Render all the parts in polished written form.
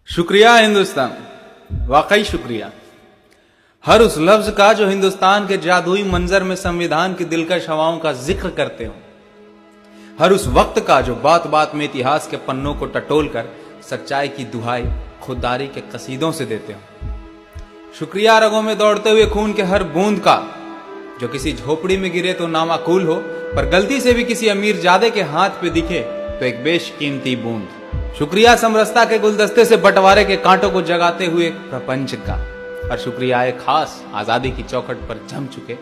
शुक्रिया हिंदुस्तान, वाकई शुक्रिया। हर उस लफ्ज का जो हिंदुस्तान के जादुई मंजर में संविधान की दिलकश हवाओं का जिक्र करते हो, हर उस वक्त का जो बात बात में इतिहास के पन्नों को टटोल कर सच्चाई की दुहाई खुददारी के कसीदों से देते हो। शुक्रिया रगों में दौड़ते हुए खून के हर बूंद का, जो किसी झोपड़ी में गिरे तो नामाकूल हो, पर गलती से भी किसी अमीर जादे के हाथ पे दिखे तो एक बेशकीमती बूंद। शुक्रिया समरसता के गुलदस्ते से बंटवारे के कांटों को जगाते हुए प्रपंच का, और शुक्रिया एक खास आजादी की चौखट पर जम चुके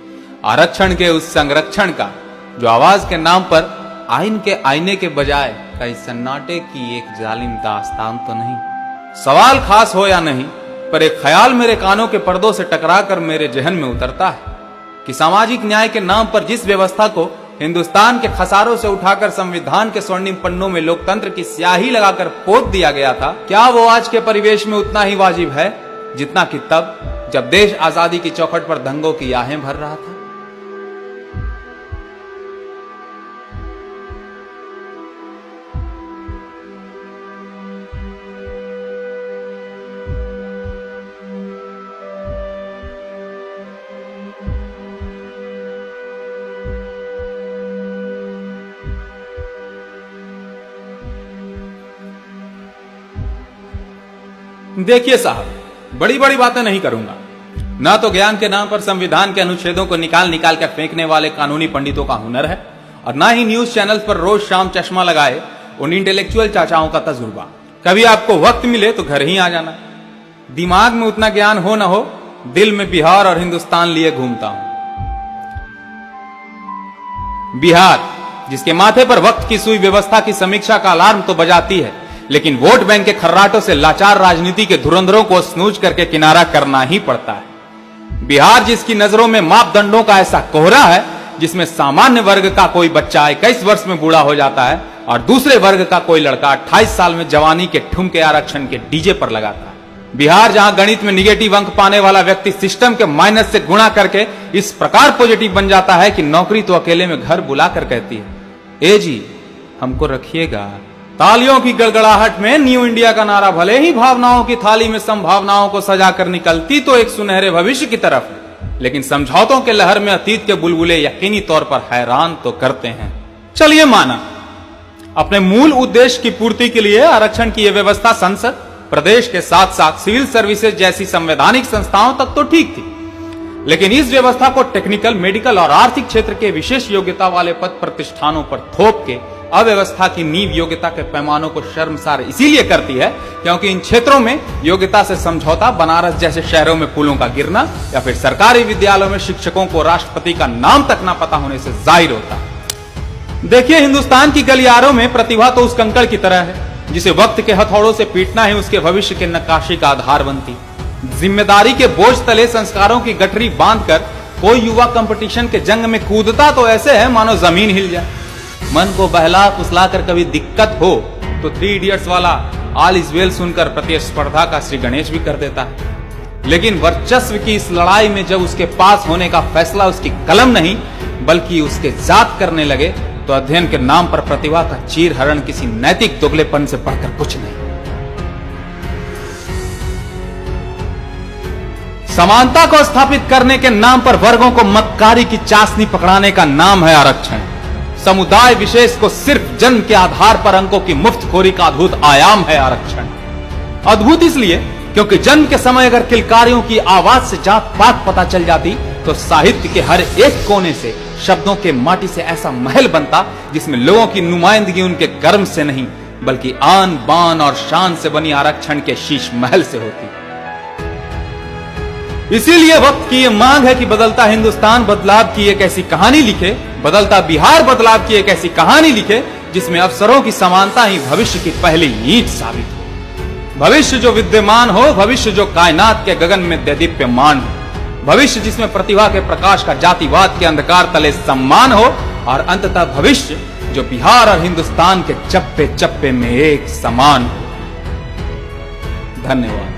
आरक्षण के उस संरक्षण का, जो आवाज के नाम पर आइन के आईने के बजाय कई सन्नाटे की एक जालिम दास्तान तो नहीं। सवाल खास हो या नहीं, पर एक ख्याल मेरे कानों के पर्दों से टकराकर मेरे जहन में उतरता है कि सामाजिक न्याय के नाम पर जिस व्यवस्था को हिंदुस्तान के खसारों से उठाकर संविधान के स्वर्णिम पन्नों में लोकतंत्र की स्याही लगाकर पोत दिया गया था, क्या वो आज के परिवेश में उतना ही वाजिब है जितना कि तब, जब देश आजादी की चौखट पर दंगों की आहें भर रहा था? देखिए साहब, बड़ी बड़ी बातें नहीं करूंगा। ना तो ज्ञान के नाम पर संविधान के अनुच्छेदों को निकाल निकाल कर फेंकने वाले कानूनी पंडितों का हुनर है, और ना ही न्यूज चैनल्स पर रोज शाम चश्मा लगाए उन इंटेलेक्चुअल चाचाओं का तजुर्बा। कभी आपको वक्त मिले तो घर ही आ जाना। दिमाग में उतना ज्ञान हो ना हो, दिल में बिहार और हिंदुस्तान लिए घूमता हूं। बिहार, जिसके माथे पर वक्त की सुई व्यवस्था की समीक्षा का अलार्म तो बजाती है, लेकिन वोट बैंक के खर्राटों से लाचार राजनीति के धुरंधरों को स्नूज करके किनारा करना ही पड़ता है। बिहार, जिसकी नजरों में मापदंडों का ऐसा कोहरा है जिसमें सामान्य वर्ग का कोई बच्चा 21 वर्ष में बूढ़ा हो जाता है और दूसरे वर्ग का कोई लड़का 28 साल में जवानी के ठुमके आरक्षण के डीजे पर लगाता है। बिहार, जहां गणित में निगेटिव अंक पाने वाला व्यक्ति सिस्टम के माइनस से गुणा करके इस प्रकार पॉजिटिव बन जाता है कि नौकरी तो अकेले में घर बुलाकर कहती है, ए जी हमको रखिएगा। तालियों की गड़गड़ाहट में न्यू इंडिया का नारा भले ही भावनाओं की थाली में संभावनाओं को सजाकर निकलती तो एक सुनहरे भविष्य की तरफ है, लेकिन समझौतों के लहर में अतीत के बुलबुले यकीनी तौर पर हैरान तो करते हैं। चलिए माना, अपने मूल उद्देश्य की पूर्ति के लिए आरक्षण की यह व्यवस्था संसद, प्रदेश के साथ साथ सिविल सर्विसेज जैसी संवैधानिक संस्थाओं तक तो ठीक थी, लेकिन इस व्यवस्था को टेक्निकल, मेडिकल और आर्थिक क्षेत्र के विशेष योग्यता वाले पद प्रतिष्ठानों पर थोप के अव्यवस्था की नींव योग्यता के पैमानों को शर्मसार इसीलिए करती है क्योंकि इन क्षेत्रों में योग्यता से समझौता बनारस जैसे शहरों में पुलों का गिरना या फिर सरकारी विद्यालयों में शिक्षकों को राष्ट्रपति का नाम तक ना पता होने से जाहिर होता है। देखिए, हिंदुस्तान की गलियारों में प्रतिभा तो उस कंकड़ की तरह है जिसे वक्त के हथौड़ों से पीटना ही उसके भविष्य के नक्काशी का आधार बनती। जिम्मेदारी के बोझ तले संस्कारों की गठरी बांधकर कोई युवा कंपटीशन के जंग में कूदता तो ऐसे है मानो जमीन हिल जाए। मन को बहला फुसला कर कभी दिक्कत हो तो 3 इडियट्स वाला ऑल इज वेल सुनकर प्रतिस्पर्धा का श्री गणेश भी कर देता है, लेकिन वर्चस्व की इस लड़ाई में जब उसके पास होने का फैसला उसकी कलम नहीं बल्कि उसके जात करने लगे तो अध्ययन के नाम पर प्रतिभा का चीर हरण किसी नैतिक दोगलेपन से बढ़कर कुछ नहीं। समानता को स्थापित करने के नाम पर वर्गों को मक्कारी की चाशनी पकड़ाने का नाम है आरक्षण। समुदाय विशेष को सिर्फ जन्म के आधार पर अंकों की मुफ्तखोरी का अद्भुत आयाम है आरक्षण। अद्भुत इसलिए क्योंकि जन्म के समय अगर किलकारियों की आवाज से जात पात पता चल जाती तो साहित्य के हर एक कोने से शब्दों के माटी से ऐसा महल बनता जिसमें लोगों की नुमाइंदगी उनके कर्म से नहीं बल्कि आन बान और शान से बनी आरक्षण के शीश महल से होती। इसीलिए वक्त की यह मांग है कि बदलता हिंदुस्तान बदलाव की एक ऐसी कहानी लिखे, बदलता बिहार बदलाव की एक ऐसी कहानी लिखे जिसमें अवसरों की समानता ही भविष्य की पहली ईंट साबित हो। भविष्य जो विद्यमान हो, भविष्य जो कायनात के गगन में दैदीप्यमान हो, भविष्य जिसमें प्रतिभा के प्रकाश का जातिवाद के अंधकार तले सम्मान हो, और अंततः भविष्य जो बिहार और हिंदुस्तान के चप्पे चप्पे में एक समान हो। धन्यवाद।